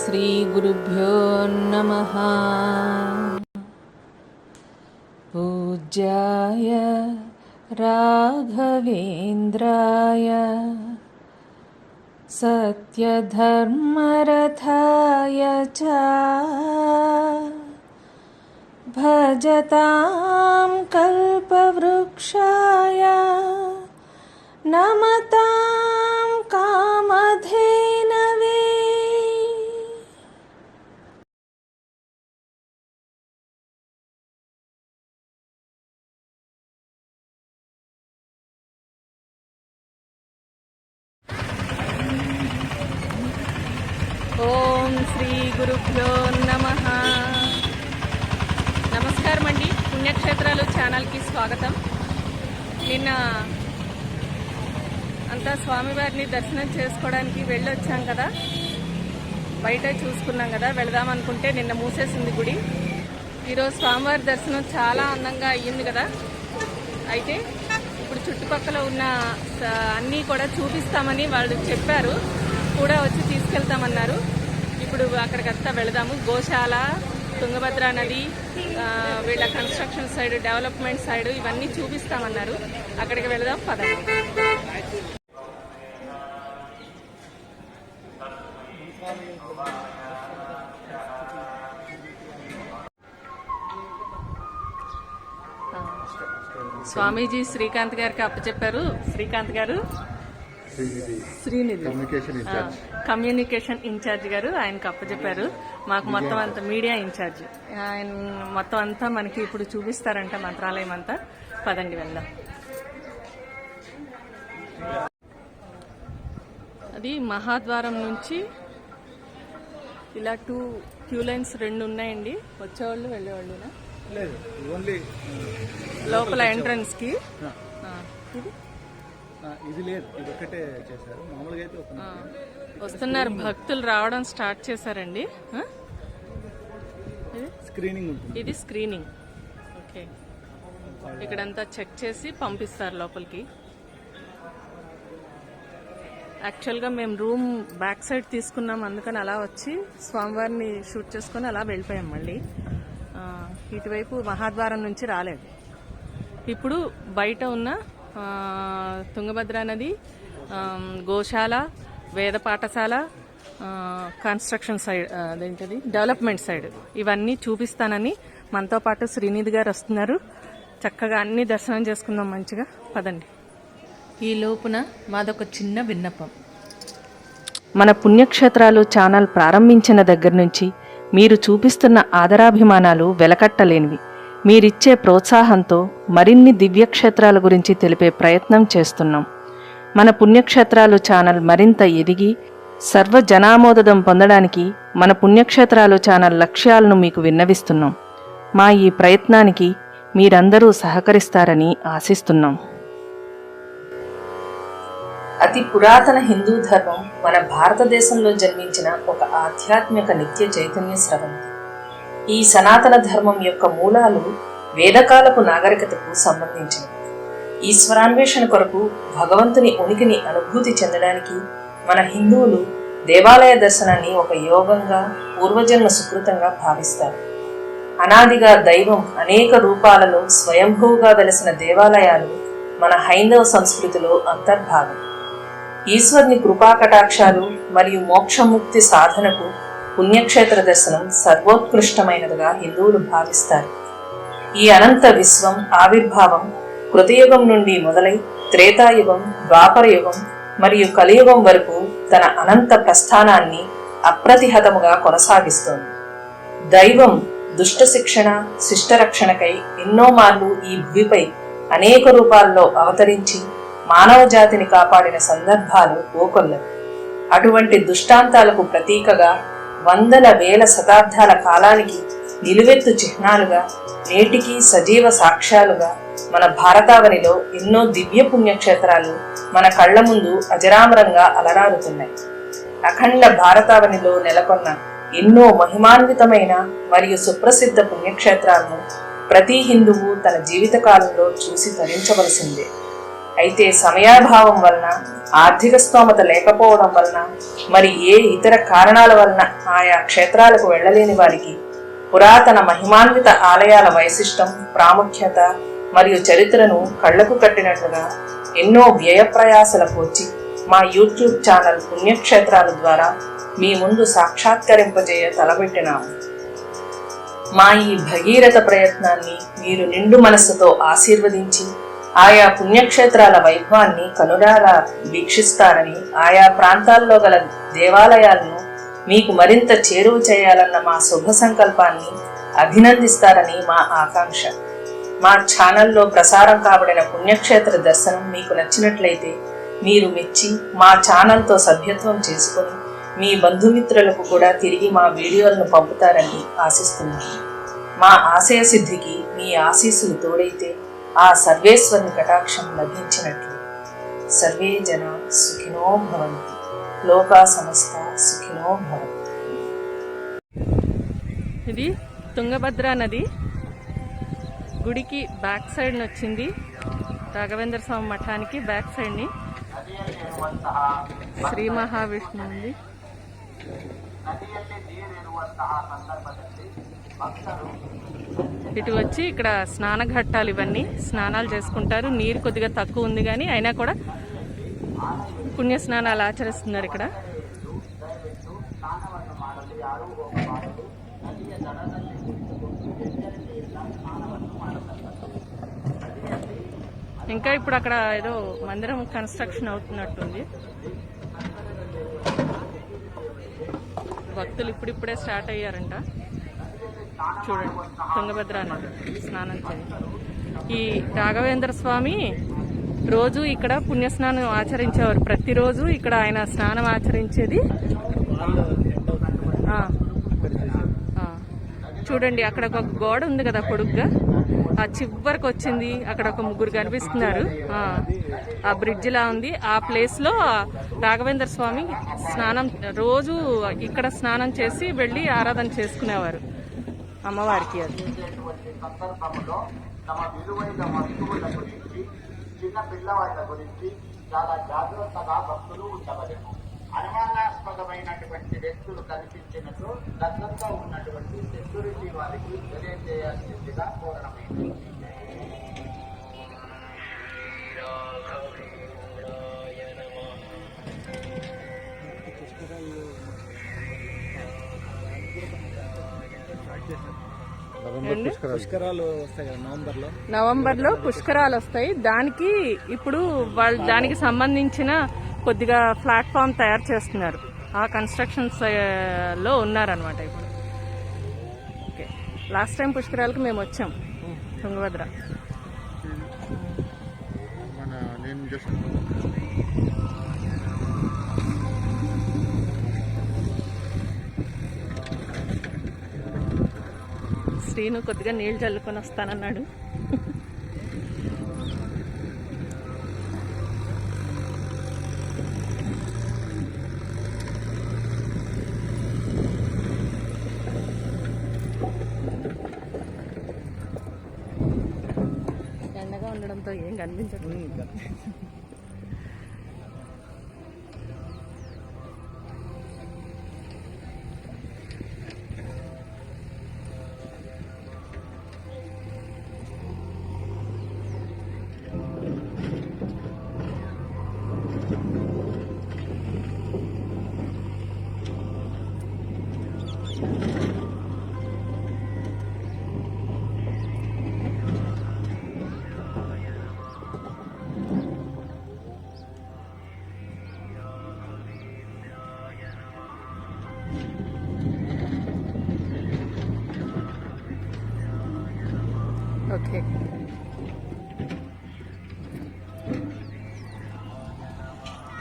శ్రీ గురుభ్యో నమః. పూజ్యాయ రాఘవేంద్రాయ సత్యధర్మరథాయ చ భజతాం కల్పవృక్షాయ నమతాం కామధేనవే. ఓం శ్రీ గురుభ్యో నమః. నమస్కారం అండి. పుణ్యక్షేత్రాలు ఛానల్కి స్వాగతం. నిన్న అంతా స్వామివారిని దర్శనం చేసుకోవడానికి వెళ్ళొచ్చాం కదా, బయట చూసుకున్నాం కదా, వెళదాం అనుకుంటే నిన్న మూసేసింది గుడి. ఈరోజు స్వామివారి దర్శనం చాలా అందంగా అయ్యింది కదా. అయితే ఇప్పుడు చుట్టుపక్కల ఉన్న అన్నీ కూడా చూపిస్తామని వాళ్ళు చెప్పారు, కూడా వచ్చి తీసుకెళ్తామన్నారు. ఇప్పుడు అక్కడికంతా వెళదాము. గోశాల, తుంగభద్ర నది, వీళ్ళ కన్స్ట్రక్షన్ సైడ్, డెవలప్మెంట్ సైడ్ ఇవన్నీ చూపిస్తామన్నారు. అక్కడికి వెళదాం పదండి. స్వామీజీ శ్రీకాంత్ గారికి అప్పచెప్పారు. శ్రీకాంత్ గారు శ్రీనిధి కమ్యూనికేషన్ ఇన్ఛార్జ్ గారు ఆయనకు అప్పచెప్పారు. మాకు మొత్తం అంతా మీడియా ఇన్ఛార్జ్ ఆయన మొత్తం అంతా మనకి ఇప్పుడు చూపిస్తారంట, మంత్రాలయం అంతా. పదండి వెళ్దాం. అది మహాద్వారం నుంచి ఇలా 2 క్యూ లైన్స్ 2 ఉన్నాయండి. వచ్చేవాళ్ళు వెళ్ళేవాళ్ళునా లోపల ఎంట్రన్స్ కి. ఇది లేదు, ఇది ఒకటే చేశారు. మామూలుగా అయితే వస్తున్నారు భక్తులు, రావడం స్టార్ట్ చేశారండి. స్క్రీనింగ్ ఉంటుంది. ఇది స్క్రీనింగ్. ఓకే, ఇక్కడంతా చెక్ చేసి పంపిస్తారు లోపలికి. యాక్చువల్గా మేము రూమ్ బ్యాక్ సైడ్ తీసుకున్నాం, అందుకని అలా వచ్చి స్వామివారిని షూట్ చేసుకుని అలా వెళ్ళిపోయాం. మళ్ళీ ఇటువైపు మహాద్వారం నుంచి రాలేదు. ఇప్పుడు బయట ఉన్న తుంగభద్ర నది, గోశాల, వేద పాఠశాల, కన్స్ట్రక్షన్ సైడ్, అదేంటిది డెవలప్మెంట్ సైడ్, ఇవన్నీ చూపిస్తానని మనతో పాటు శ్రీనిధి గారు వస్తున్నారు. చక్కగా అన్ని దర్శనం చేసుకుందాం మంచిగా. పదండి. ఈ లోపున మాదొక చిన్న విన్నపం. మన పుణ్యక్షేత్రాలు ఛానల్ ప్రారంభించిన దగ్గర నుంచి మీరు చూపిస్తున్న ఆదరాభిమానాలు వెలకట్టలేనివి. మీరిచ్చే ప్రోత్సాహంతో మరిన్ని దివ్యక్షేత్రాల గురించి తెలిపే ప్రయత్నం చేస్తున్నాం. మన పుణ్యక్షేత్రాలు ఛానల్ మరింత ఎదిగి సర్వజనామోదం పొందడానికి మన పుణ్యక్షేత్రాలు ఛానల్ లక్ష్యాలను మీకు విన్నవిస్తున్నాం. మా ఈ ప్రయత్నానికి మీరందరూ సహకరిస్తారని ఆశిస్తున్నాం. అతి పురాతన హిందూ ధర్మం మన భారతదేశంలో జన్మించిన ఒక ఆధ్యాత్మిక నిత్య చైతన్య స్రవంతి. ఈ సనాతన ధర్మం యొక్క మూలాలు వేదకాలపు నాగరికతకు సంబంధించినవి. ఈశ్వరాన్వేషణ కొరకు భగవంతుని ఉనికిని అనుభూతి చెందడానికి మన హిందువులు దేవాలయ దర్శనాన్ని ఒక యోగంగా, పూర్వజన్మ సుకృతంగా భావిస్తారు. అనాదిగా దైవం అనేక రూపాలలో స్వయంభూగా వెలసిన దేవాలయాలు మన హైందవ సంస్కృతిలో అంతర్భాగం. ఈశ్వరుని కృపాకటాక్షాలు మరియు మోక్షముక్తి సాధనకు పుణ్యక్షేత్ర దర్శనం సర్వోత్కృష్టమైనదిగా హిందువులు భావిస్తారు. ఈ అనంత విశ్వం ఆవిర్భావం కృతయుగం నుండి మొదలై త్రేతాయుగం, ద్వాపరయుగం మరియు కలియుగం వరకు తన అనంత ప్రస్థానాన్ని అప్రతిహతముగా కొనసాగిస్తోంది. దైవం దుష్ట శిక్షణ, శిష్టరక్షణకై ఎన్నో మార్లు ఈ భూమిపై అనేక రూపాల్లో అవతరించి మానవ జాతిని కాపాడిన సందర్భాలు ఓకొల్లవి. అటువంటి దుష్టాంతాలకు ప్రతీకగా వందల వేల శతాబ్దాల కాలానికి నిలువెత్తు చిహ్నాలుగా, నేటికి సజీవ సాక్ష్యాలుగా మన భారతావనిలో ఎన్నో దివ్య పుణ్యక్షేత్రాలు మన కళ్ల ముందు అజరామరంగా అలరారుతున్నాయి. అఖండ భారతావనిలో నెలకొన్న ఎన్నో మహిమాన్వితమైన మరియు సుప్రసిద్ధ పుణ్యక్షేత్రాలను ప్రతి హిందువు తన జీవితకాలంలో చూసి తరించవలసిందే. అయితే సమయాభావం వలన, ఆర్థిక స్తోమత లేకపోవడం వలన, మరి ఏ ఇతర కారణాల వలన ఆయా క్షేత్రాలకు వెళ్లలేని వారికి పురాతన మహిమాన్విత ఆలయాల వైశిష్టం, ప్రాముఖ్యత మరియు చరిత్రను కళ్లకు కట్టినట్లుగా ఎన్నో వ్యయప్రయాసల కోర్చి మా యూట్యూబ్ ఛానల్ పుణ్యక్షేత్రాల ద్వారా మీ ముందు సాక్షాత్కరింపజేయ తలపెట్టినాము. మా ఈ భగీరథ ప్రయత్నాన్ని మీరు నిండు మనస్సుతో ఆశీర్వదించి ఆయా పుణ్యక్షేత్రాల వైభవాన్ని కనురారా వీక్షిస్తారని, ఆయా ప్రాంతాల్లో గల దేవాలయాలను మీకు మరింత చేరువ చేయాలన్న మా శుభ సంకల్పాన్ని అభినందిస్తారని మా ఆకాంక్ష. మా ఛానల్లో ప్రసారం కాబడిన పుణ్యక్షేత్ర దర్శనం మీకు నచ్చినట్లయితే మీరు మెచ్చి మా ఛానల్తో సభ్యత్వం చేసుకొని మీ బంధుమిత్రులకు కూడా తిరిగి మా వీడియోలను పంపుతారని ఆశిస్తున్నాను. మా ఆశయ సిద్ధికి మీ ఆశీస్సులు తోడైతే ఆ సర్వేశ్వరుని కటాక్షం లభించినట్లు. సర్వే జన సుఖినో భవంతు, లోకా సమస్త సుఖినో భవంతు. ఇది తుంగభద్ర నది. గుడికి బ్యాక్ సైడ్ వచ్చింది. రాఘవేంద్ర స్వామి మఠానికి బ్యాక్ సైడ్ని శ్రీ మహావిష్ణు ఉంది. ఇటు వచ్చి ఇక్కడ స్నానఘట్టాలు, ఇవన్నీ స్నానాలు చేసుకుంటారు. నీరు కొద్దిగా తక్కువ ఉంది కానీ అయినా కూడా పుణ్య స్నానాలు ఆచరిస్తున్నారు ఇక్కడ. ఇంకా ఇప్పుడు అక్కడ ఏదో మందిరం కన్స్ట్రక్షన్ అవుతున్నట్టుంది. భక్తులు ఇప్పుడిప్పుడే స్టార్ట్ అయ్యారంట. చూడండి, తుంగభద్ర నది స్నానం చేయండి. ఈ రాఘవేంద్ర స్వామి రోజు ఇక్కడ పుణ్యస్నానం ఆచరించేవారు. ప్రతిరోజు ఇక్కడ ఆయన స్నానం ఆచరించేది. చూడండి, అక్కడ ఒక గోడ ఉంది కదా పొడుగ్గా, ఆ చివరికి వచ్చింది. అక్కడ ఒక ముగ్గురు కనిపిస్తున్నారు. ఆ బ్రిడ్జ్ లా ఉంది. ఆ ప్లేస్ లో రాఘవేంద్ర స్వామి స్నానం రోజు ఇక్కడ స్నానం చేసి వెళ్ళి ఆరాధన చేసుకునేవారు అమ్మవారికి. అది చిన్న పిల్లవాళ్ళ గురించి చాలా జాగ్రత్తగా భక్తులు ఉండవలేము. అనుమానాస్పదమైనటువంటి వ్యక్తులు కనిపించినట్లు దగ్గరగా ఉన్నటువంటి సెక్యూరిటీ వారికి తెలియజేయాల్సిందిగా కోరడమైంది. పుష్కరాలు వస్తాయి కదా నవంబర్లో పుష్కరాలు వస్తాయి. దానికి ఇప్పుడు వాళ్ళు దానికి సంబంధించిన కొద్దిగా ప్లాట్ఫామ్ తయారు చేస్తున్నారు. ఆ కన్స్ట్రక్షన్స్ లో ఉన్నారనమాట ఇప్పుడు. ఓకే, లాస్ట్ టైం పుష్కరాలకు మేము వచ్చాం తుంగభద్ర. శ్రీను కొద్దిగా నీళ్ళు చల్లుకొని వస్తానన్నాడు. ఎండగా ఉండడంతో ఏం కనిపించట్లేదు.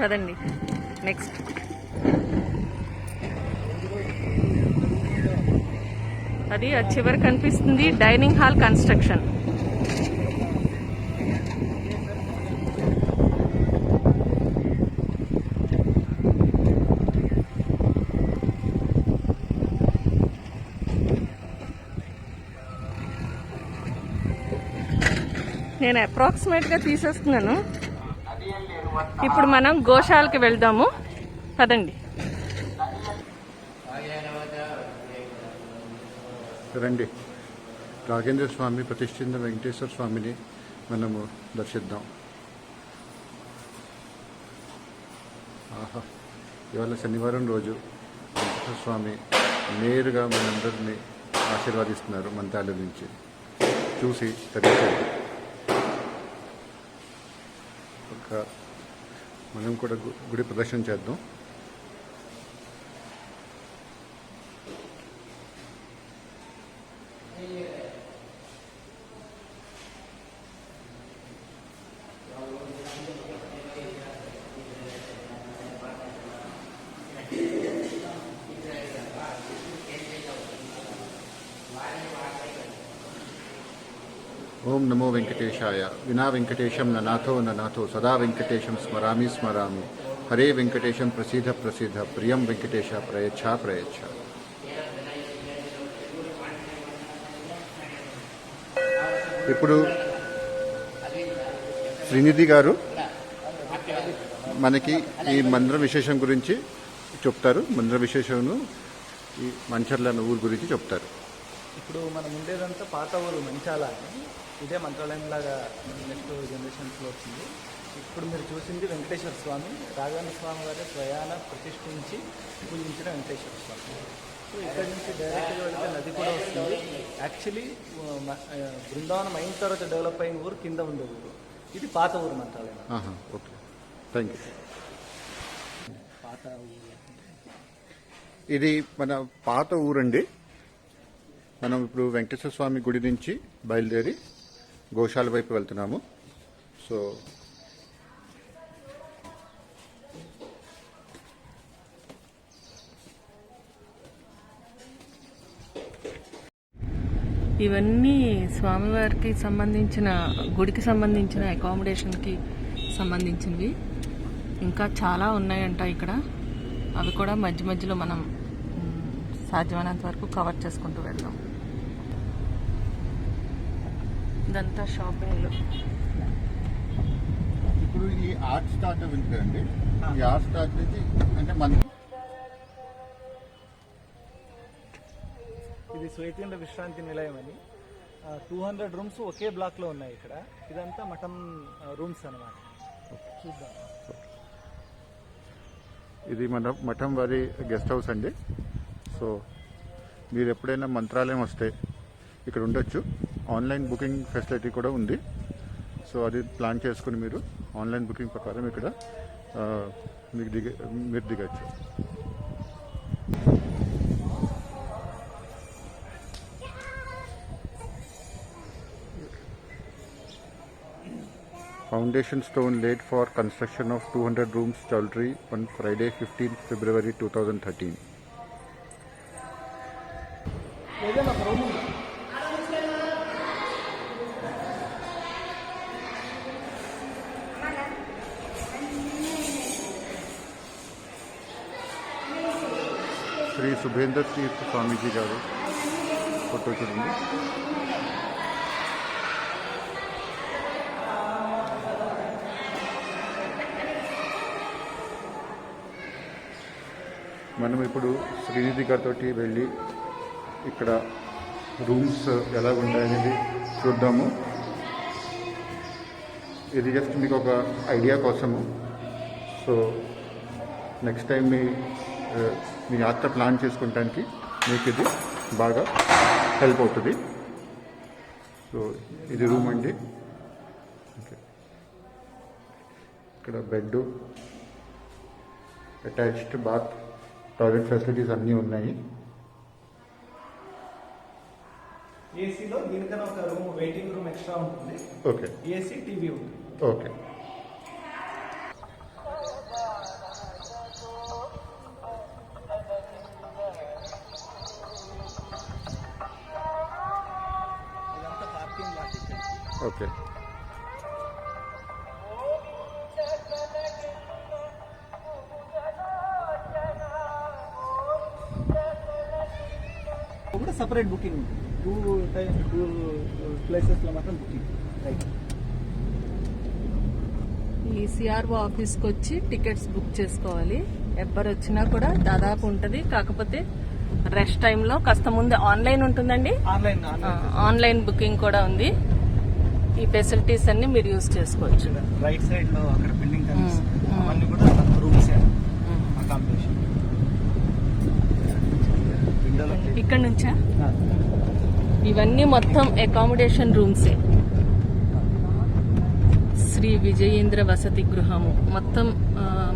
కదండి. నెక్స్ట్ అది చివరి కనిపిస్తుంది డైనింగ్ హాల్ కన్స్ట్రక్షన్. నేను అప్రాక్సిమేట్గా తీసేస్తున్నాను. ఇప్పుడు మనం గోశాలకి వెళ్దాము పదండి. రండి, రాఘేంద్ర స్వామి ప్రతిష్ఠిత వెంకటేశ్వర స్వామిని మనము దర్శిద్దాం. ఆహా, ఇవాళ శనివారం రోజు వెంకటేశ్వర స్వామి నేరుగా మనందరినీ ఆశీర్వాదిస్తున్నారు మంత్రాల నుంచి. చూసి తరించారు. మనం కూడా గుడి ప్రదర్శన చేద్దాం. ఓం నమో వెంకటేశాయ. వినా వెంకటేశం ననాథో ననాథో సదా వెంకటేశం స్మరామి స్మరామి. హరే వెంకటేశం ప్రసీద ప్రసీద ప్రియం వెంకటేశ ప్రయచ్ఛ ప్రయచ్ఛ. ఇప్పుడు శ్రీనిధి గారు మనకి ఈ మందిర విశేషం గురించి చెప్తారు. మందిర విశేషం ఈ మంచర్ల ఊరు గురించి చెప్తారు. ఇప్పుడు మనం ఉండేదంతా పాత ఊరు మంచాల అని. ఇదే మంత్రాలయం లాగా నెక్స్ట్ జనరేషన్స్లో వచ్చింది. ఇప్పుడు మీరు చూసింది వెంకటేశ్వర స్వామి. రాఘవేంద్ర స్వామి గారి ప్రయాణ ప్రతిష్ఠించి పూజించిన వెంకటేశ్వర స్వామి. సో ఇక్కడ నుంచి డైరెక్ట్గా వెళితే నది కూడా వస్తుంది. యాక్చువల్లీ బృందావనం అయిన తర్వాత డెవలప్ అయిన ఊరు కింద ఉండే ఊరు. ఇది పాత ఊరు మంత్రాలయం. Okay, thank you. పాత ఊరు ఇది మన పాత ఊరండి. మనం ఇప్పుడు వెంకటేశ్వర స్వామి గుడి నుంచి బయలుదేరి గోశాల వైపు వెళ్తున్నాము. సో ఇవన్నీ స్వామివారికి సంబంధించిన గుడికి సంబంధించిన అకామిడేషన్కి సంబంధించినవి. ఇంకా చాలా ఉన్నాయంట ఇక్కడ. అవి కూడా మధ్య మధ్యలో మనం సాధ్యమైనంత వరకు కవర్ చేసుకుంటూ వెళ్దాం. ఇదంతా షాపింగ్లు. ఇప్పుడు ఈ ఆర్ట్ స్టార్ట్ ఉంటుందండి. ఈ ఆర్ట్ స్టార్ట్ నుంచి అంటే మన ఇది శ్వేతేంద్ర విశ్రాంతి నిలయం అని 200 రూమ్స్ ఒకే బ్లాక్లో ఉన్నాయి ఇక్కడ. ఇదంతా మఠం రూమ్స్ అన్నమాట. చూద్దాం. ఇది మన మఠం వారి గెస్ట్ హౌస్ అండి. సో మీరు ఎప్పుడైనా మంత్రాలయం వస్తే ఇక్కడ ఉండొచ్చు. ఆన్లైన్ బుకింగ్ ఫెసిలిటీ కూడా ఉంది. సో అది ప్లాన్ చేసుకుని మీరు ఆన్లైన్ బుకింగ్ ప్రకారం ఇక్కడ మీరు దిగచ్చు. Foundation stone laid for construction of 200 rooms Chowdhury on Friday 15th February 2013. Shri Subhendra తీర్థ స్వామీజీ గారు ఫోటో చూడండి. మనం ఇప్పుడు శ్రీనిధి గారితో వెళ్ళి ఇక్కడ రూమ్స్ ఎలా ఉంటాయనేది చూద్దాము. ఇది జస్ట్ మీకు ఒక ఐడియా కోసము. సో నెక్స్ట్ టైం మీ యాత్ర ప్లాన్ చేసుకుంటానికి మీకు ఇది బాగా హెల్ప్ అవుతుంది. సో ఇది రూమ్ అండి. ఓకే, ఇక్కడ bed, attached bath, toilet facilities అన్నీ ఉన్నాయి. ఏసీలో దీనికన్నా ఒక రూమ్ వెయిటింగ్ రూమ్ ఎక్స్ట్రా ఉంటుంది. ఓకే, ఏసీ టీవీ ఉంటుంది. ఓకే. కూడా సపరేట్ బుకింగ్ ఉంటుంది. టూ ప్లేసెస్లో మాత్రం బుకింగ్. రైట్. ఈ సిఆర్ఓ ఆఫీస్కి వచ్చి టికెట్స్ బుక్ చేసుకోవాలి. ఎవ్వరు వచ్చినా కూడా దాదాపు ఉంటుంది. కాకపోతే రష్ టైంలో కాస్త ముందు ఆన్లైన్ ఉంటుందండి. ఆన్లైన్ బుకింగ్ కూడా ఉంది. ఈ ఫెసిలిటీస్ అన్ని మీరు యూజ్ చేసుకోవచ్చు. రైట్ సైడ్ లో అక్కడ బిల్డింగ్ అవన్నీ కూడా రూమ్స్ అకామిడేషన్. ఇక్కడ నుంచా? ఇవన్నీ మొత్తం అకామిడేషన్ రూమ్సే. శ్రీ విజయేంద్ర వసతి గృహము మొత్తం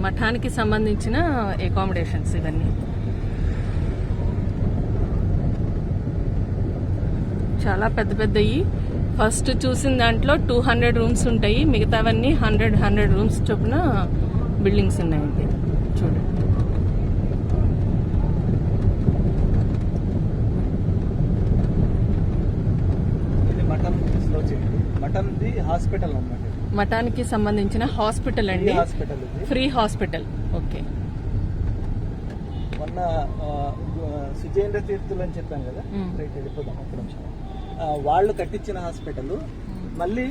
మఠానికి సంబంధించిన అకామిడేషన్స్ ఇవన్నీ. చాలా పెద్ద పెద్దవి. ఫస్ట్ చూసిన దాంట్లో 200 రూమ్స్ ఉంటాయి. మిగతావన్నీ 100 రూమ్స్ చొప్పున బిల్డింగ్స్ ఉన్నాయండి. చూడండి. ఇది మఠంది హాస్పిటల్ అన్నమాట. మఠానికి సంబంధించిన హాస్పిటల్ అండి. Hospital free hospital. ఓకే. మొన్న సుజేంద్ర తీర్థులు అని చెప్పాను కదా, రైట్ వెళ్ళిపోదాం ఒక్క నిమిషం. వాళ్ళు కట్టించిన హాస్పిటల్ మళ్ళీ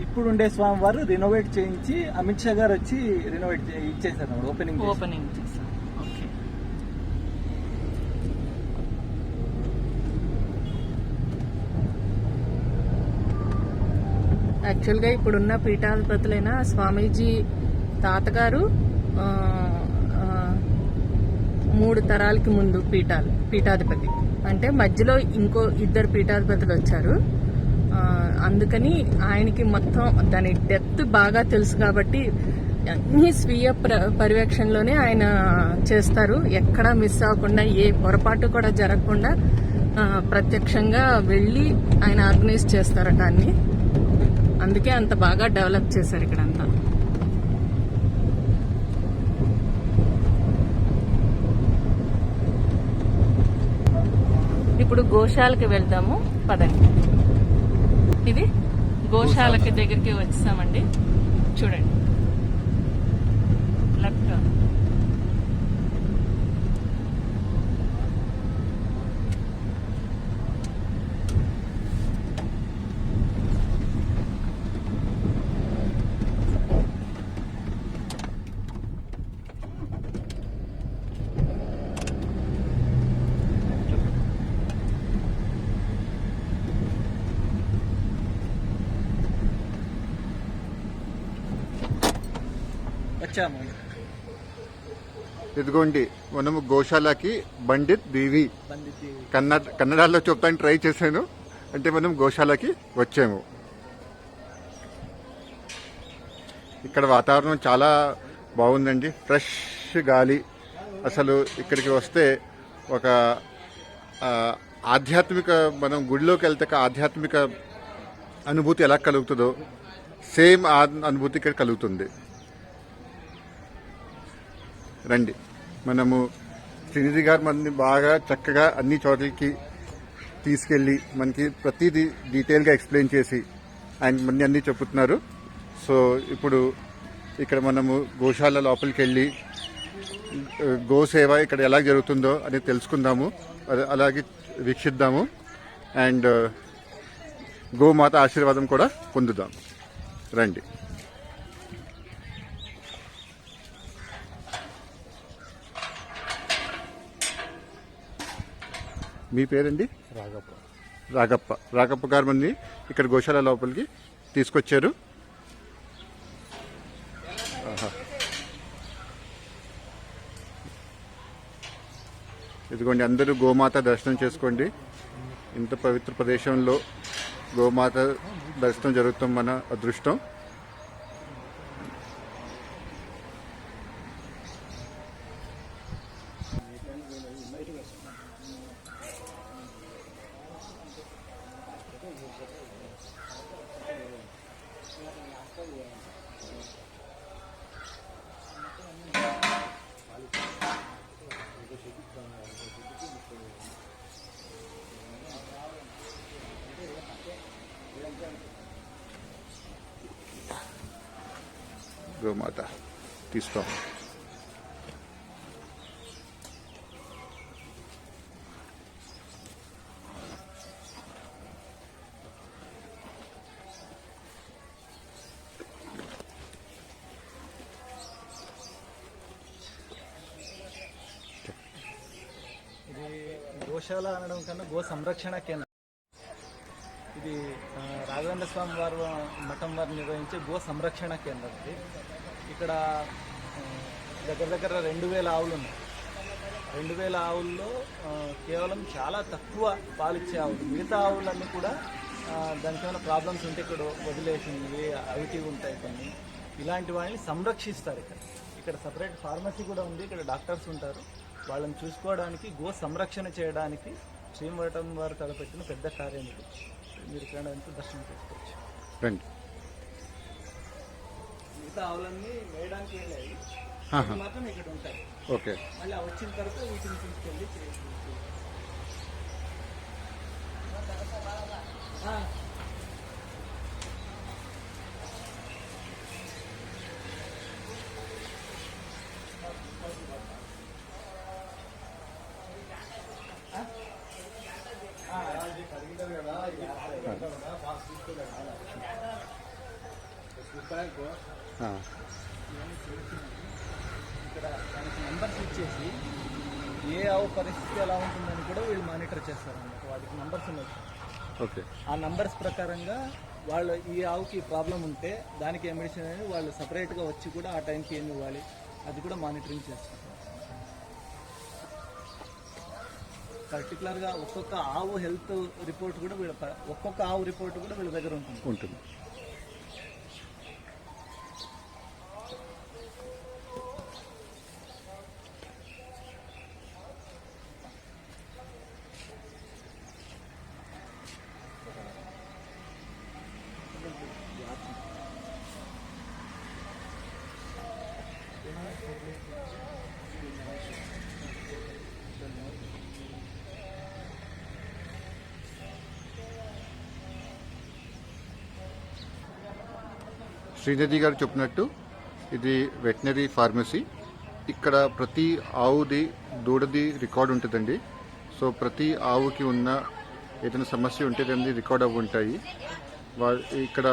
ఇప్పుడు ఉండే స్వామి వారు రినోవేట్ చేయించి అమిత్ షా గారు వచ్చి రినోవేట్ ఇచ్చేసారు, ఓపెనింగ్ చేశారు. ఓకే. యాక్చువల్గా ఇప్పుడున్న పీఠాధిపతులైన స్వామీజీ తాతగారు 3 తరాలకి ముందు పీఠాధిపతి. అంటే మధ్యలో ఇంకో 2 పీఠాధిపతులు వచ్చారు. అందుకని ఆయనకి మొత్తం దాని డెప్త్ బాగా తెలుసు కాబట్టి అన్ని స్వీయ పర్యవేక్షణలోనే ఆయన చేస్తారు. ఎక్కడా మిస్ అవ్వకుండా, ఏ పొరపాటు కూడా జరగకుండా ప్రత్యక్షంగా వెళ్ళి ఆయన ఆర్గనైజ్ చేస్తారట అన్ని. అందుకే అంత బాగా డెవలప్ చేశారు ఇక్కడంతా. ఇప్పుడు గోశాలకి వెళ్దాము, పదండి. ఇది గోశాలకి దగ్గరికి వచ్చామండి. చూడండి, లెఫ్ట్. ఇదిగోండి, మనము గోశాలకి బండిత్ దేవి కన్నడలో చెప్తాను ట్రై చేశాను. అంటే మనం గోశాలకి వచ్చాము. ఇక్కడ వాతావరణం చాలా బాగుందండి. ఫ్రెష్ గాలి. అసలు ఇక్కడికి వస్తే ఒక ఆధ్యాత్మిక, మనం గుడిలోకి వెళ్తే ఆధ్యాత్మిక అనుభూతి ఎలా కలుగుతుందో సేమ్ అనుభూతి ఇక్కడ కలుగుతుంది. రండి, మనము శ్రీనిధి గారు మనని బాగా చక్కగా అన్ని చోట్లకి తీసుకెళ్ళి మనకి ప్రతిదీ డీటెయిల్గా ఎక్స్ప్లెయిన్ చేసి ఆయన మన అన్నీ చెప్పుతున్నారు. సో ఇప్పుడు ఇక్కడ మనము గోశాల లోపలికి వెళ్ళి గోసేవ ఇక్కడ ఎలా జరుగుతుందో అనేది తెలుసుకుందాము, అలాగే వీక్షిద్దాము. అండ్ గోమాత ఆశీర్వాదం కూడా పొందుదాం. రండి. మీ పేరండి? రాఘప్ప గారు మంది ఇక్కడ గోశాల లోపలికి తీసుకొచ్చారు. ఇదిగోండి, అందరూ గోమాత దర్శనం చేసుకోండి. ఇంత పవిత్ర ప్రదేశంలో గోమాత దర్శనం జరుగుతాం మన అదృష్టం. గోమాత తీస్తాం. గోశాల అనడం కన్నా గో సంరక్షణ కేంద్రం. ఇది రాఘవేంద్ర స్వామి వారు మఠం వారు నిర్వహించే గో సంరక్షణ కేంద్రం ఇది. ఇక్కడ దగ్గర దగ్గర 2000 ఆవులు ఉన్నాయి. 2000 ఆవుల్లో కేవలం చాలా తక్కువ పాలిచ్చే ఆవులు. మిగతా ఆవులన్నీ కూడా దానికి ఏమైనా ప్రాబ్లమ్స్ ఉంటే ఇక్కడ వదిలేసినవి అవిటి ఉంటాయి కొన్ని. ఇలాంటి వాళ్ళని సంరక్షిస్తారు. ఇక్కడ సపరేట్ ఫార్మసీ కూడా ఉంది. ఇక్కడ డాక్టర్స్ ఉంటారు. వాళ్ళని చూసుకోవడానికి గో సంరక్షణ చేయడానికి శ్రీమఠం వారు తలపెట్టిన పెద్ద కార్యం ఇది. మీరు ఇక్కడ దర్శనం చేసుకోవచ్చు. మిగతా ఆవులన్నీ మేయడానికి వెళ్ళాయి, మాత్రం ఇక్కడ ఉంటాయి. ఓకే, మళ్ళీ వచ్చిన తర్వాత వీటిని తీసుకెళ్ళి ఇక్కడ దానికి నంబర్స్ ఇచ్చేసి ఏ ఆవు పరిస్థితి ఎలా ఉంటుందని కూడా వీళ్ళు మానిటర్ చేస్తారు అన్నమాట. వాటికి నంబర్స్ ఉన్నాయి. ఓకే, ఆ నంబర్స్ ప్రకారంగా వాళ్ళు ఈ ఆవుకి ప్రాబ్లం ఉంటే దానికి ఏ మెడిసిన్ అనేది వాళ్ళు సపరేట్గా వచ్చి కూడా ఆ టైంకి ఏమి ఇవ్వాలి అది కూడా మానిటరింగ్ చేస్తారు. పర్టికులర్గా ఒక్కొక్క ఆవు హెల్త్ రిపోర్ట్ కూడా ఒక్కొక్క ఆవు రిపోర్ట్ కూడా వీళ్ళ దగ్గర ఉంటుంది. శ్రీనిధి గారు చెప్పినట్టు ఇది వెటనరీ ఫార్మసీ. ఇక్కడ ప్రతి ఆవుది దూడది రికార్డ్ ఉంటుందండి. సో ప్రతి ఆవుకి ఉన్న ఏదైనా సమస్య ఉంటే దాన్ని రికార్డ్ అవి ఉంటాయి. ఇక్కడ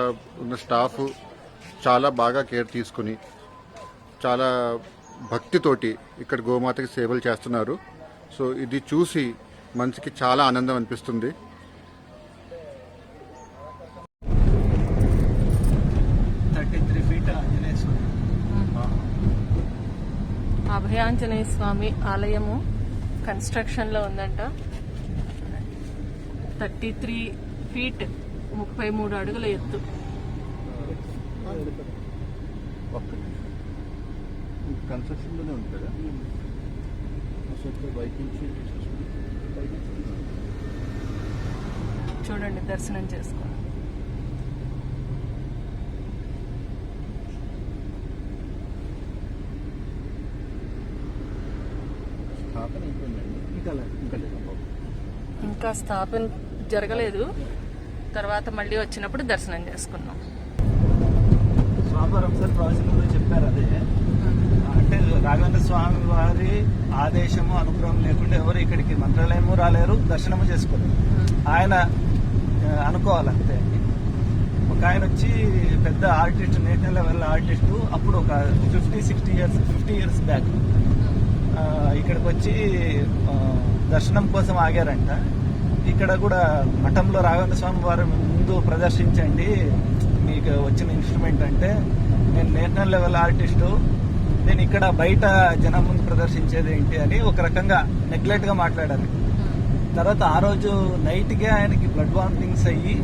ఉన్న స్టాఫ్ చాలా బాగా కేర్ తీసుకుని చాలా భక్తితోటి ఇక్కడ గోమాతకి సేవలు చేస్తున్నారు. సో ఇది చూసి మనసుకి చాలా ఆనందం అనిపిస్తుంది. అభయాంజనేయ స్వామి ఆలయము కన్స్ట్రక్షన్లో ఉందంట. 33 feet 33 అడుగుల ఎత్తు. కన్స్ట్రక్షన్లోనే ఉంది కదా. చూడండి, దర్శనం చేసుకోండి. ఇంకా స్థాపన జరగలేదు. తర్వాత మళ్ళీ వచ్చినప్పుడు దర్శనం చేసుకున్నాం. స్వామివారు ఒకసారి ప్రవచనంలో చెప్పారు అదే, అంటే రాఘవేంద్ర స్వామి వారి ఆదేశము అనుగ్రహం లేకుండా ఎవరు ఇక్కడికి మంత్రాలయము రాలేరు, దర్శనము చేసుకోలేరు. ఆయన అనుకోవాలంతే. ఒక ఆయన వచ్చి పెద్ద ఆర్టిస్ట్, నేషనల్ లెవెల్ ఆర్టిస్టు, అప్పుడు ఒక 50 years బ్యాక్ ఇక్కడికి వచ్చి దర్శనం కోసం ఆగారంట. ఇక్కడ కూడా మఠంలో రాఘవేంద్ర స్వామి వారు ముందు ప్రదర్శించండి మీకు వచ్చిన ఇన్స్ట్రుమెంట్ అంటే, నేను నేషనల్ లెవెల్ ఆర్టిస్టు, నేను ఇక్కడ బయట జనం ముందు ప్రదర్శించేది ఏంటి అని ఒక రకంగా నెగ్లెక్ట్గా మాట్లాడారు. తర్వాత ఆ రోజు నైట్గా ఆయనకి బ్లడ్ వామిటింగ్స్ అయ్యి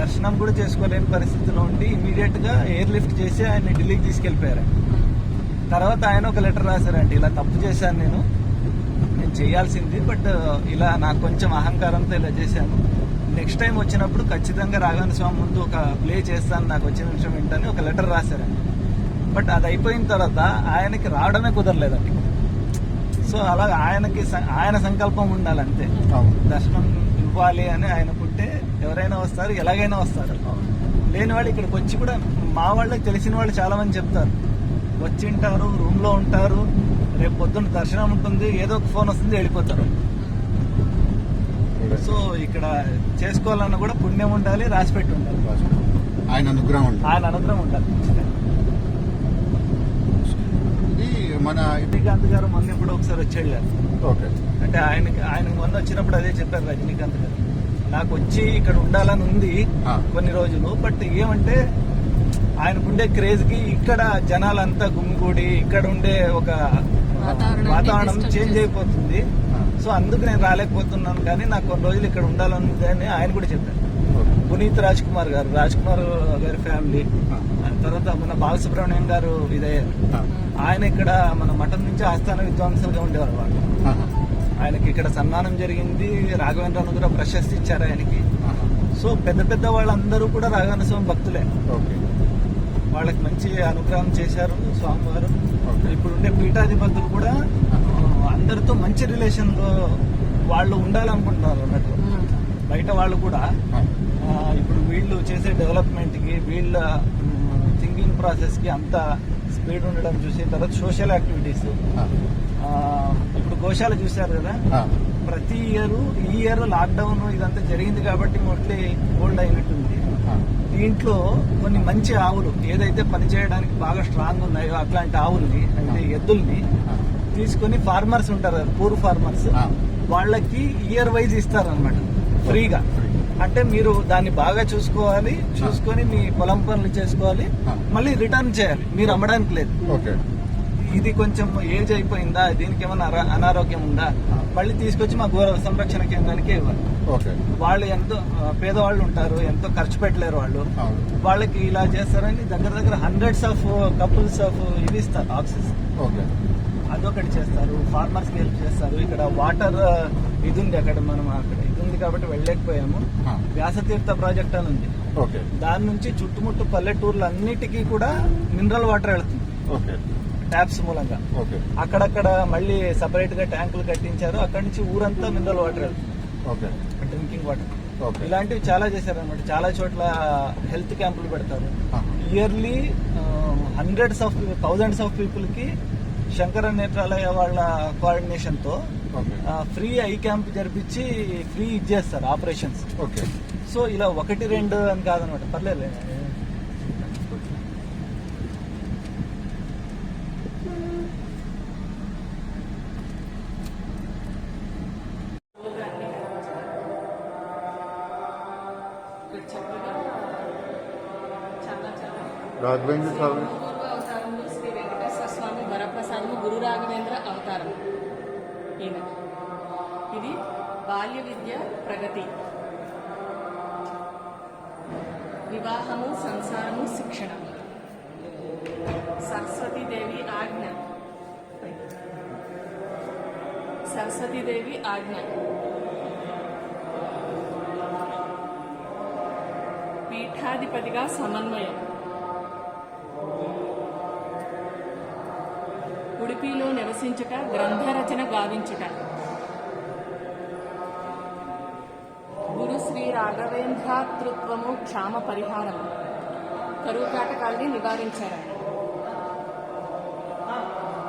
దర్శనం కూడా చేసుకోలేని పరిస్థితిలో ఉండి ఇమీడియట్గా ఎయిర్ లిఫ్ట్ చేసి ఆయన్ని ఢిల్లీకి తీసుకెళ్ళిపోయారు. తర్వాత ఆయన ఒక లెటర్ రాశారంటే, ఇలా తప్పు చేశాను, నేను చేయాల్సింది, బట్ ఇలా నాకు కొంచెం అహంకారంతో ఇలా చేశాను, నెక్స్ట్ టైం వచ్చినప్పుడు ఖచ్చితంగా రాఘవేంద్ర స్వామి ముందు ఒక ప్లే చేస్తాను, నాకు వచ్చిన విషయం ఏంటని ఒక లెటర్ రాశారండి. బట్ అది అయిపోయిన తర్వాత ఆయనకి రావడమే కుదరలేదండి. సో అలా ఆయన సంకల్పం ఉండాలంతే. దర్శనం ఇవ్వాలి అని ఆయనకుంటే ఎవరైనా వస్తారు, ఎలాగైనా వస్తారు. లేని వాళ్ళు ఇక్కడికి వచ్చి కూడా, మా వాళ్ళకి తెలిసిన వాళ్ళు చాలా మంది చెప్తారు, వచ్చింటారు, రూమ్లో ఉంటారు, రేపు పొద్దున్న దర్శనం ఉంటుంది, ఏదో ఒక ఫోన్ వస్తుంది, వెళ్ళిపోతారు. సో ఇక్కడ చేసుకోవాలన్నా కూడా పుణ్యం ఉండాలి, రాసిపెట్టి ఉండాలి, ఆయన అనుగ్రహం ఉండాలి. ఉండాలి. ఇది మన రజనీకాంత్ గారు మొన్న ఇప్పుడు ఒకసారి వచ్చి వెళ్ళారు. ఓకే అంటే ఆయన మొన్న వచ్చినప్పుడు అదే చెప్పారు రజనీకాంత్ గారు, నాకు వచ్చి ఇక్కడ ఉండాలని ఉంది కొన్ని రోజులు, బట్ ఏమంటే ఆయనకుండే క్రేజ్ కి ఇక్కడ జనాలంతా గుమిగూడి ఇక్కడ ఉండే ఒక వాతావరణం చేంజ్ అయిపోతుంది. సో అందుకు నేను రాలేకపోతున్నాను, కానీ నాకు కొన్ని రోజులు ఇక్కడ ఉండాలని ఉంది అని ఆయన కూడా చెప్పారు. పునీత్ రాజ్ కుమార్ గారి ఫ్యామిలీ, తర్వాత మన బాలసుబ్రహ్మణ్యం గారు ఇదయ్యారు. ఆయన ఇక్కడ మన మఠం నుంచి ఆస్థాన విద్వాంసులుగా ఉండేవారు వాళ్ళు. ఆయనకి ఇక్కడ సన్మానం జరిగింది, రాఘవేంద్రను కూడా ప్రశస్తి ఇచ్చారు ఆయనకి. సో పెద్ద పెద్ద వాళ్ళందరూ కూడా రాఘవేంద్ర స్వామి భక్తులే, వాళ్ళకి మంచి అనుగ్రహం చేశారు స్వామివారు. ఇప్పుడు ఉండే పీఠాధిపతులు కూడా అందరితో మంచి రిలేషన్ లో వాళ్ళు ఉండాలనుకుంటున్నారు అన్నట్టు. బయట వాళ్ళు కూడా ఇప్పుడు వీళ్ళు చేసే డెవలప్మెంట్ కి, వీళ్ళ థింకింగ్ ప్రాసెస్ కి అంత స్పీడ్ ఉండడం చూసి, తర్వాత సోషల్ యాక్టివిటీస్, ఇప్పుడు గోశాల చూశారు కదా, ప్రతి ఈ ఇయర్ లాక్డౌన్ ఇదంతా జరిగింది కాబట్టి మొట్లీ హోల్డ్ అయినట్టుంది. దీంట్లో కొన్ని మంచి ఆవులు ఏదైతే పనిచేయడానికి బాగా స్ట్రాంగ్ ఉన్నాయో అట్లాంటి ఆవుల్ని, అంటే ఎద్దుల్ని తీసుకొని ఫార్మర్స్ ఉంటారు కదా, పూర్ ఫార్మర్స్, వాళ్ళకి ఇయర్ వైజ్ ఇస్తారనమాట ఫ్రీగా. అంటే మీరు దాన్ని బాగా చూసుకొని మీ పొలం పనులు చేసుకోవాలి, మళ్ళీ రిటర్న్ చేయాలి, మీరు అమ్మడానికి లేదు. ఇది కొంచెం ఏజ్ అయిపోయిందా, దీనికి ఏమైనా అనారోగ్యం ఉందా, మళ్ళీ తీసుకొచ్చి మా గోర సంరక్షణ కేంద్రానికే ఇవ్వాలి. వాళ్ళు ఎంతో పేదవాళ్ళు ఉంటారు, ఎంతో ఖర్చు పెట్టలేరు వాళ్ళు, వాళ్ళకి ఇలా చేస్తారని దగ్గర హండ్రెడ్స్ ఆఫ్ కపుల్స్ ఆఫ్ ఇవి ఇస్తారు ఆక్సిజన్, అదొకటి చేస్తారు. ఫార్మర్స్ కి హెల్ప్ చేస్తారు. ఇక్కడ వాటర్ ఇది ఉంది, అక్కడ మనం అక్కడ ఇది ఉంది కాబట్టి వెళ్ళలేకపోయాము. వ్యాసతీర్థ ప్రాజెక్ట్ అని ఉంది, దాని నుంచి చుట్టుముట్టు పల్లెటూర్లు అన్నిటికీ కూడా మినరల్ వాటర్ వెళ్తుంది ట్యాప్స్ మూలంగా. అక్కడక్కడ మళ్ళీ సపరేట్ గా ట్యాంకులు కట్టించారు, అక్కడి నుంచి ఊరంతా మినరల్ వాటర్ వెళ్తుంది, డ్రింకింగ్ వాటర్. ఇలాంటివి చాలా చేశారనమాట. చాలా చోట్ల హెల్త్ క్యాంపులు పెడతారు. ఇయర్లీ థౌజండ్స్ ఆఫ్ పీపుల్ కి శంకర నేత్రాలయ వాళ్ళ కోఆర్డినేషన్ తో ఫ్రీ ఐ క్యాంప్ జరిపించి ఫ్రీ ఇచ్చేస్తారు ఆపరేషన్స్. సో ఇలా 1-2 అని కాదనమాట, పర్లేదు. రాఘవేంద్ర స్వామి అవతారంలో శ్రీ వెంకటేశ్వర స్వామి వరప్రసాదము గురు రాఘవేంద్ర అవతారం. ఇది బాల్య విద్య ప్రగతి, వివాహము, సంసారము, శిక్షణ, సరస్వతీదేవి ఆజ్ఞ, సరస్వతీదేవి ఆజ్ఞ, పీఠాధిపతిగా సమన్వయం, ఉడిపిలో నివసించుట, గ్రంథరచన గావించుట, గురు శ్రీ రాఘవేంద్రాతృత్వము, క్షామ పరిహారము, కరువు కాటకాల్ని నివారించారు.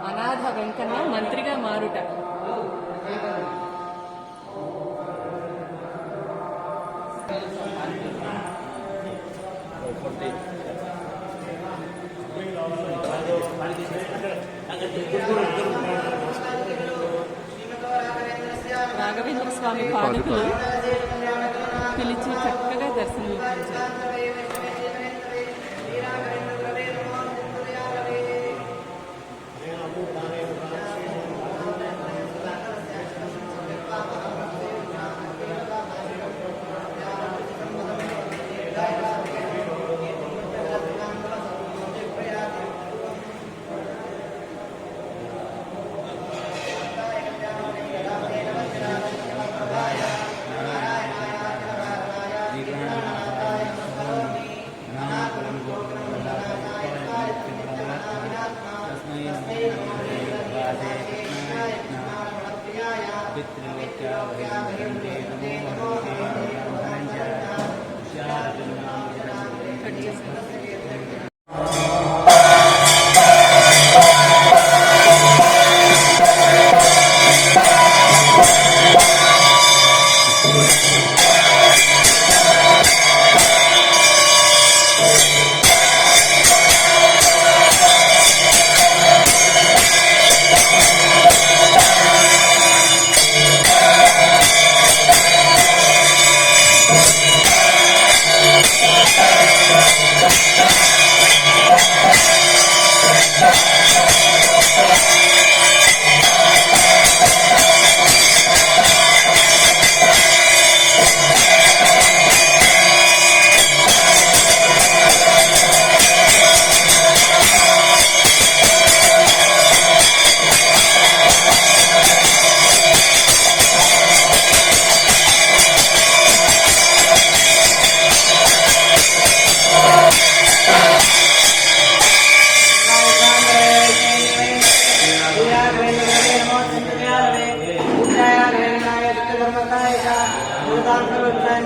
అనాథ వెంకన్న మంత్రిగా మారుట, రాఘవేంద్ర స్వామి పాదుకులు పిలిచి చక్కగా దర్శనం ఇప్పించారు.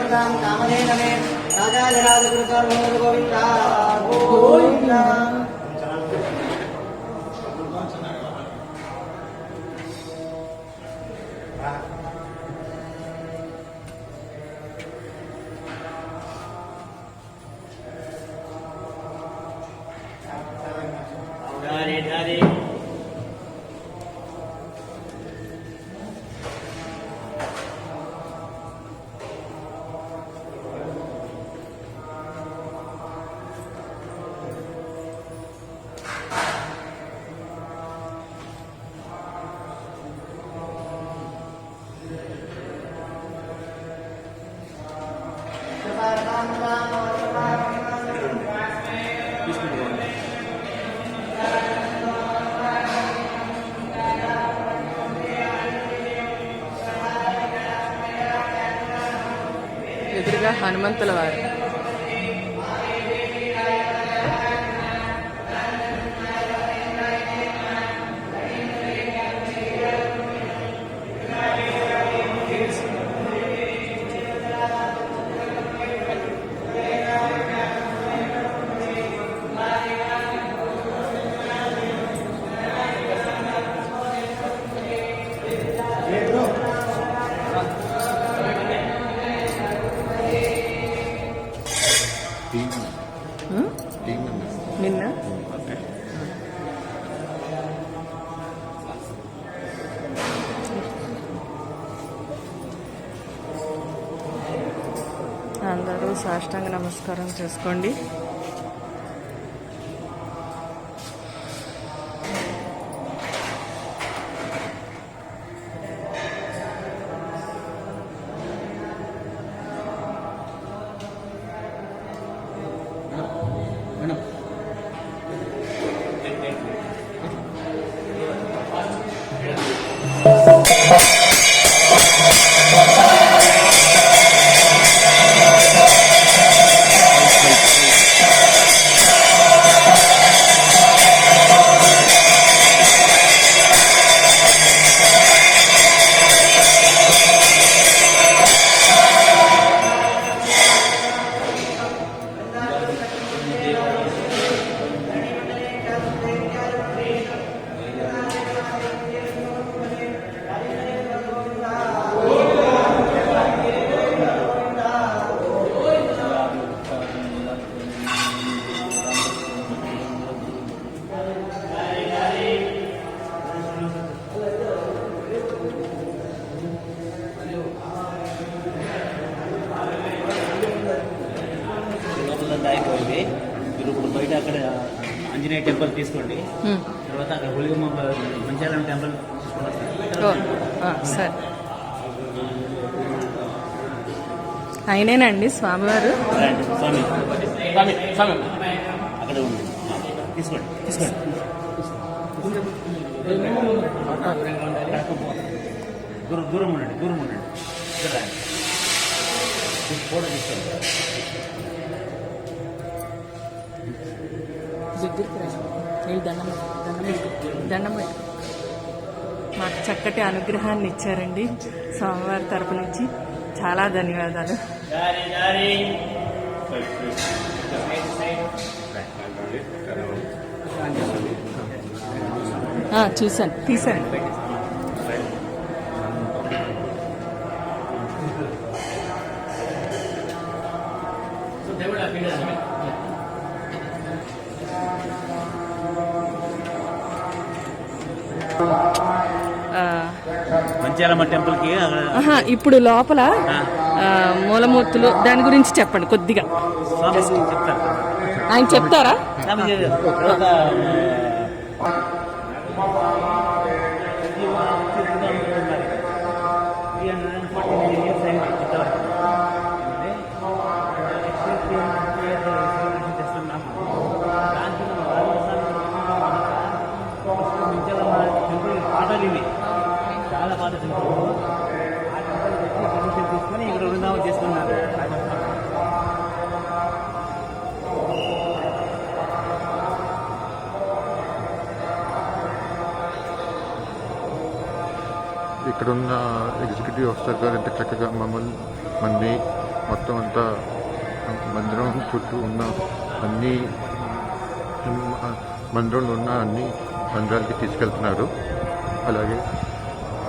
శ్రీమతాం కామధేనమే రాజాధిరాజ గురుకర్మూల గోవింద గోవింద. ఎదురుగా హనుమంతుల వారు. నిన్న అందరూ సాష్టాంగ నమస్కారం చేసుకోండి. అయిపోయింది. మీరు ఇప్పుడు బయట అక్కడ ఆంజనేయ టెంపుల్ తీసుకోండి, తర్వాత అక్కడ హోలిగమ్మ మంచాలం టెంపుల్ సరే. ఆయనేనండి స్వామివారు. స్వామి స్వామి స్వామి అక్కడ ఉంది, తీసుకోండి తీసుకోండి. దూరం ఉండండి, దూరం ఉండండి. ఇక్కడ ఫోటో తీసుకోండి. దండం పెట్టు. మాకు చక్కటి అనుగ్రహాన్ని ఇచ్చారండి స్వామివారి తరపు నుంచి. చాలా ధన్యవాదాలు. చూశాను, తీశాను. మంచాలమ్మ టెంపుల్కి ఇప్పుడు లోపల మూలమూర్తులు దాని గురించి చెప్పండి కొద్దిగా. చెప్తారు, ఆయన చెప్తారా? పాటలు ఇవి చాలా పాత టెంపుల్. ఆ టెంపుల్ పర్మిషన్ తీసుకొని ఇక్కడ వృందావనం చేసుకున్నారు. ఇక్కడున్న ఎగ్జిక్యూటివ్ ఆఫీసర్ గారు ఎంత చక్కగా మమ్మల్ని మొత్తం అంతా మందిరం చుట్టూ ఉన్న అన్ని మందిరంలో ఉన్న అన్ని మందిరాలకి తీసుకెళ్తున్నారు. అలాగే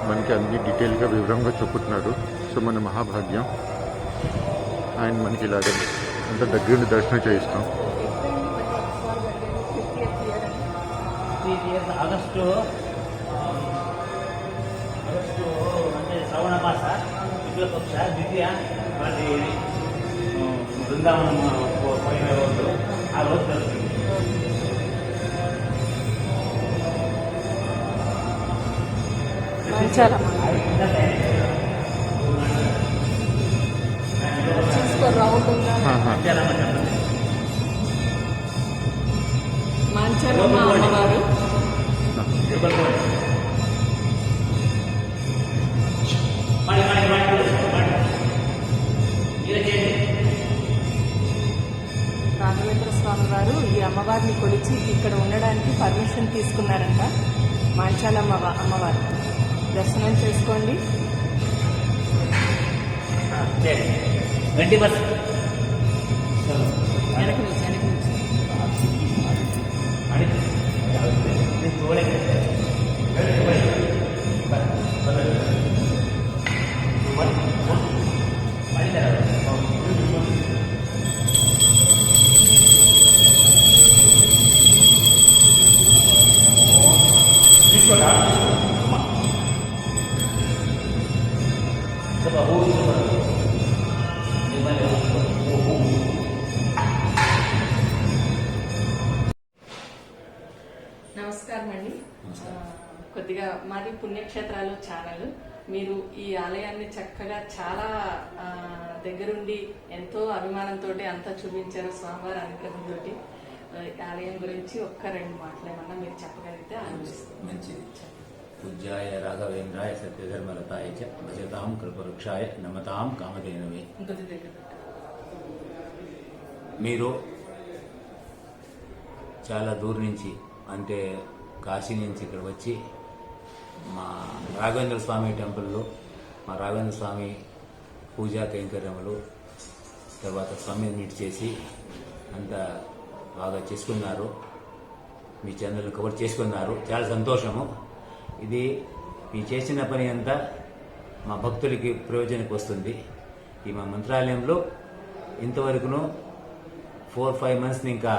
మనకి అన్ని డీటెయిల్గా వివరంగా చెప్పుతున్నారు. సో మన మహాభాగ్యం ఆయన మనకి ఇలాగే అంత దగ్గర దర్శనం చేయిస్తాం. ఆగస్టు అంటే శ్రవణ మాస శుక్లపక్ష ద్వితీయ మరి బృందావనం పోయిన రోజు ఆ రోజు జరుగుతుంది. మాంచాలమ్మ అమ్మవారు రాఘవేంద్ర స్వామి వారు ఈ అమ్మవారిని కొలిచి ఇక్కడ ఉండడానికి పర్మిషన్ తీసుకున్నారంట. మాంచాలమ్మ అమ్మవారు దర్శనం చేసుకోండి. గంటి బస్ వెనక నుంచి నమస్కారం అండి. కొద్దిగా మాది పుణ్యక్షేత్రాలు ఛానల్. మీరు ఈ ఆలయాన్ని చక్కగా చాలా దగ్గరుండి ఎంతో అభిమానంతో అంతా చూపించారు. స్వామివారి అనుగ్రహంతో ఆలయం గురించి ఒక్క రెండు మాటలేమన్నా మీరు చెప్పగలిగితే ఆనందిస్తాం. మంచిది. పూజ్యాయ రాఘవేంద్రాయ సత్యధర్మరతాయ చ భజతాం కృపవృక్షాయ నమతాం కామధేనవే. మీరు చాలా దూరం నుంచి అంటే కాశీ నుంచి ఇక్కడ వచ్చి మా రాఘవేంద్ర స్వామి టెంపుల్లో మా రాఘవేంద్ర స్వామి పూజా కైంకర్యములు తర్వాత స్వామిని మీట్ చేసి అంతా బాగా చేసుకున్నారు. మీ ఛానల్ కవర్ చేసుకున్నారు. చాలా సంతోషము. ఇది మీ చేసిన పని అంతా మా భక్తులకి ప్రయోజనకు వస్తుంది. ఈ మా మంత్రాలయంలో ఇంతవరకును 4-5 months ఇంకా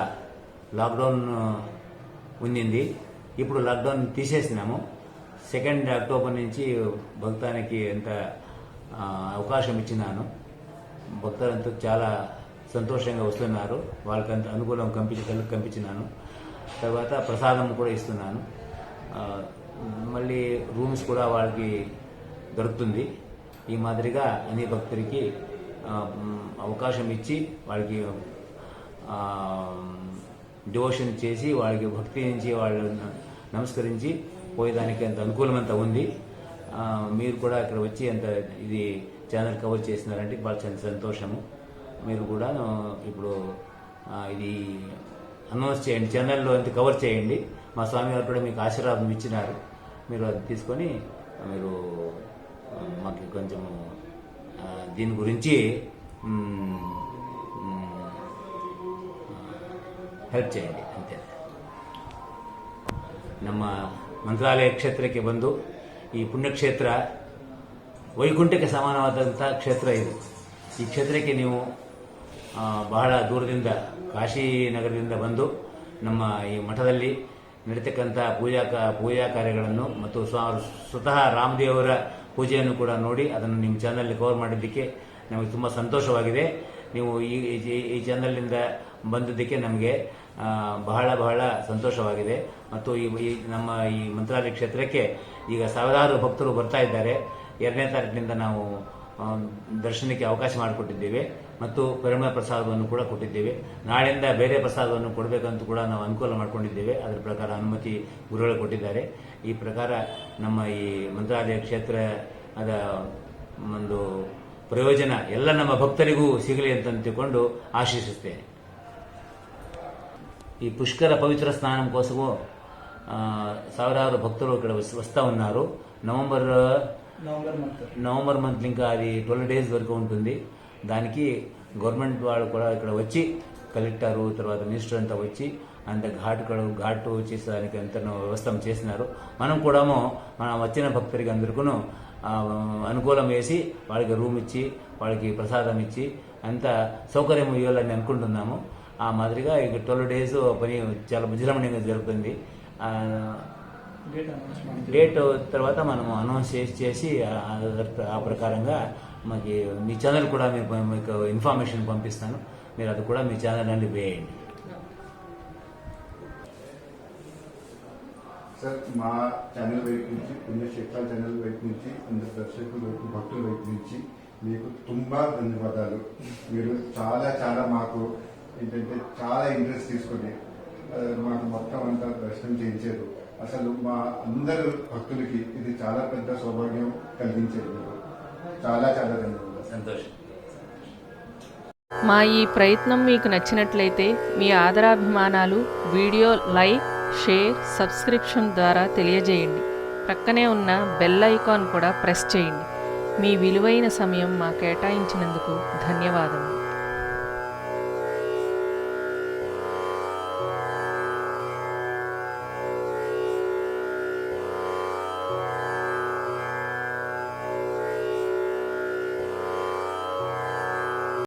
లాక్డౌన్ ఉండింది. ఇప్పుడు లాక్డౌన్ తీసేసినాము. 2 October నుంచి భక్తానికి ఎంత అవకాశం ఇచ్చినాను. భక్తులంతా చాలా సంతోషంగా వస్తున్నారు. వాళ్ళకంత అనుకూలం కల్పించినాను. తర్వాత ప్రసాదం కూడా ఇస్తున్నాను. మళ్ళీ రూమ్స్ కూడా వాళ్ళకి దొరుకుతుంది. ఈ మాదిరిగా అన్ని భక్తులకి అవకాశం ఇచ్చి వాళ్ళకి డివోషన్ చేసి వాళ్ళకి భక్తి నుంచి వాళ్ళు నమస్కరించి పోయేదానికి అంత అనుకూలమంతా ఉంది. మీరు కూడా ఇక్కడ వచ్చి అంత ఇది ఛానల్ కవర్ చేసినారంటే వాళ్ళు చాలా సంతోషము. మీరు కూడా ఇప్పుడు ఇది అనౌన్స్ చేయండి, ఛానల్లో అంత కవర్ చేయండి. మా స్వామి గారు కూడా మీకు ఆశీర్వాదం ఇచ్చినారు. మీరు అది తీసుకొని మీరు మాకు కొంచెం దీని గురించి ಹೆಲ್ಪ್ చేయండి ಅಂತೆ. ನಮ್ಮ ಮಂತ್ರಾಲಯ ಕ್ಷೇತ್ರಕ್ಕೆ ಬಂದು ಈ ಪುಣ್ಯಕ್ಷೇತ್ರ ವೈಕುಂಠಕ್ಕೆ ಸಮಾನವಾದಂಥ ಕ್ಷೇತ್ರ ಇದು. ಈ ಕ್ಷೇತ್ರಕ್ಕೆ ನೀವು ಬಹಳ ದೂರದಿಂದ ಕಾಶಿ ನಗರದಿಂದ ಬಂದು ನಮ್ಮ ಈ ಮಠದಲ್ಲಿ ನಡೀತಕ್ಕಂಥ ಪೂಜಾ ಕಾರ್ಯಗಳನ್ನು ಮತ್ತು ಸ್ವತಃ ರಾಮದೇವರ ಪೂಜೆಯನ್ನು ಕೂಡ ನೋಡಿ ಅದನ್ನು ನಿಮ್ಮ ಚಾನಲ್ ಕವರ್ ಮಾಡಿದ್ದಕ್ಕೆ ನಮಗೆ ತುಂಬ ಸಂತೋಷವಾಗಿದೆ. ನೀವು ಈ ಚಾನಲ್ನಿಂದ ಬಂದಿದ್ದಕ್ಕೆ ನಮಗೆ ಬಹಳ ಸಂತೋಷವಾಗಿದೆ. ಮತ್ತು ಈ ನಮ್ಮ ಈ ಮಂತ್ರಾಲಯ ಕ್ಷೇತ್ರಕ್ಕೆ ಈಗ ಸಾವಿರಾರು ಭಕ್ತರು ಬರ್ತಾ ಇದ್ದಾರೆ. 2ನೇ ತಾರೀಕಿನಿಂದ ನಾವು ದರ್ಶನಕ್ಕೆ ಅವಕಾಶ ಮಾಡಿಕೊಟ್ಟಿದ್ದೇವೆ ಮತ್ತು ಪರಿಮಳ ಪ್ರಸಾದವನ್ನು ಕೂಡ ಕೊಟ್ಟಿದ್ದೇವೆ. ನಾಳೆಯಿಂದ ಬೇರೆ ಪ್ರಸಾದವನ್ನು ಕೊಡಬೇಕಂತ ಕೂಡ ನಾವು ಅನುಕೂಲ ಮಾಡಿಕೊಂಡಿದ್ದೇವೆ. ಅದರ ಪ್ರಕಾರ ಅನುಮತಿ ಗುರುಗಳು ಕೊಟ್ಟಿದ್ದಾರೆ. ಈ ಪ್ರಕಾರ ನಮ್ಮ ಈ ಮಂತ್ರಾಲಯ ಕ್ಷೇತ್ರ ಅದ ಒಂದು ಪ್ರಯೋಜನ ಎಲ್ಲ ನಮ್ಮ ಭಕ್ತರಿಗೂ ಸಿಗಲಿ ಅಂತ ತಿಳ್ಕೊಂಡು ಆಶಿಸುತ್ತೇನೆ. ఈ పుష్కర పవిత్ర స్నానం కోసము ಸಾವಿರಾರು భక్తులు ఇక్కడ వస్తూ ఉన్నారు. నవంబర్ మంత్ ఇంకా అది 12 days వరకు ఉంటుంది. దానికి గవర్నమెంట్ వాళ్ళు కూడా ఇక్కడ వచ్చి కలెక్టరు తర్వాత మినిస్టర్ అంతా వచ్చి అంత ఘాటు చేసేదానికి ఎంత వ్యవస్థ చేసినారు. మనం కూడా మన వచ్చిన భక్తులకి అందరికీ అనుకూలం వేసి వాళ్ళకి రూమ్ ఇచ్చి వాళ్ళకి ప్రసాదం ఇచ్చి అంత సౌకర్యం ఇవ్వాలని అనుకుంటున్నాము. ఆ మాదిరిగా ఇక 12 days పని చాలా విజృంభణంగా జరుగుతుంది. డేట్ తర్వాత మనము అనౌన్స్ చేసి ఆ ప్రకారంగా మాకు మీ ఛానల్ కూడా మీకు ఇన్ఫర్మేషన్ పంపిస్తాను. మీరు అది కూడా మీ ఛానల్ నుండి వేయండి. సార్, మా ఛానల్ వైపు నుంచి, పుణ్యక్షేత్రాల ఛానల్ వైపు నుంచి, అందరు దర్శకుల వైపు, భక్తుల వైపు నుంచి మీకు తుంబా ధన్యవాదాలు. మీరు చాలా చాలా మాకు ఏంటంటే చాలా ఇంట్రెస్ట్ తీసుకొని మాకు మొత్తం అంతా దర్శనం చేయించారు. అసలు మా అందరు భక్తులకి ఇది చాలా పెద్ద సౌభాగ్యం కలిగించేది. చాలా చాలా ధన్యవాదాలు. సంతోషం. మా ఈ ప్రయత్నం మీకు నచ్చినట్లయితే మీ ఆదరాభిమానాలు వీడియో లైక్, షేర్, సబ్స్క్రిప్షన్ ద్వారా తెలియజేయండి. ప్రక్కనే ఉన్న బెల్ ఐకాన్ కూడా ప్రెస్ చేయండి. మీ విలువైన సమయం మా కేటాయించినందుకు ధన్యవాదములు.